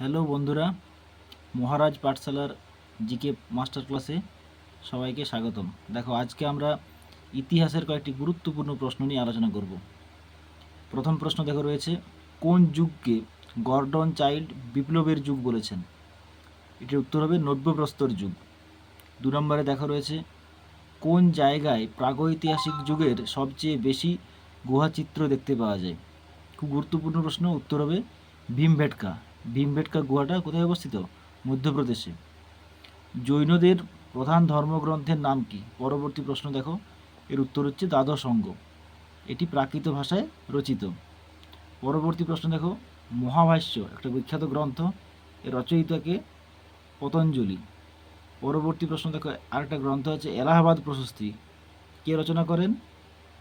Hello বন্ধুরা, মহারাজ পাঠশালার GK master ক্লাসে সবাইকে স্বাগতম। দেখো, আজকে আমরা ইতিহাসের কয়েকটি গুরুত্বপূর্ণ প্রশ্ন নিয়ে আলোচনা করব। প্রথম প্রশ্ন দেখো রয়েছে, কোন যুগকে গর্ডন চাইল্ড বিপ্লবের যুগ বলেছেন? এটির উত্তর হবে নব্যপ্রস্তর যুগ। 2 নম্বরে দেখা রয়েছে, কোন জায়গায় প্রাগৈতিহাসিক যুগের সবচেয়ে বেশি গুহাচিত্র দেখতে পাওয়া যায়? খুব গুরুত্বপূর্ণ প্রশ্ন, উত্তর হবে ভীমবেটকা। ভীমবেটকা গুহাটা কোথায় অবস্থিত? মধ্যপ্রদেশে। জৈনদের প্রধান ধর্মগ্রন্থের নাম কি? পরবর্তী প্রশ্ন দেখো, এর উত্তর হচ্ছে দ্বাদশ অঙ্গ। এটি প্রাকৃত ভাষায় রচিত। পরবর্তী প্রশ্ন দেখো, মহাভাষ্য একটা বিখ্যাত গ্রন্থ, এর রচয়িতাকে পতঞ্জলি। পরবর্তী প্রশ্ন দেখো, আরেকটা গ্রন্থ আছে এলাহাবাদ প্রশস্তি, কে রচনা করেন?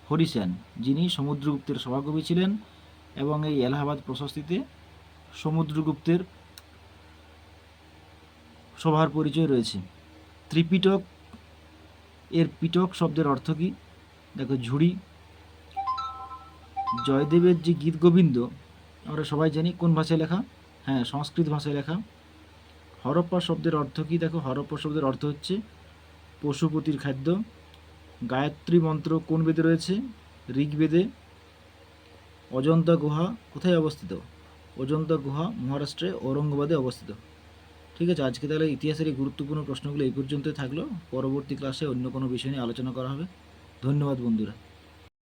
হরিসেন, যিনি সমুদ্রগুপ্তের সভাকবি ছিলেন, এবং এই এলাহাবাদ প্রশস্তিতে সমুদ্রগুপ্তের সভার পরিচয় রয়েছে। ত্রিপিটক এর পিটক শব্দের অর্থ কী? দেখো, ঝুড়ি। জয়দেবের যে গীত গোবিন্দ আমরা সবাই জানি কোন ভাষায় লেখা? হ্যাঁ, সংস্কৃত ভাষায় লেখা। হরপ্পা শব্দের অর্থ কী? দেখো, হরপ্পা শব্দের অর্থ হচ্ছে পশুপতির খাদ্য। গায়ত্রী মন্ত্র কোন বেদে রয়েছে? ঋগ্বেদে। অজন্তা গুহা কোথায় অবস্থিত? অজন্তা গুহা মহারাষ্ট্রে ঔরঙ্গাবাদে অবস্থিত। ঠিক আছে, আজকে তাহলে ইতিহাসের এই গুরুত্বপূর্ণ প্রশ্নগুলো এই পর্যন্তই থাকলো। পরবর্তী ক্লাসে অন্য কোনো বিষয় নিয়ে আলোচনা করা হবে। ধন্যবাদ বন্ধুরা।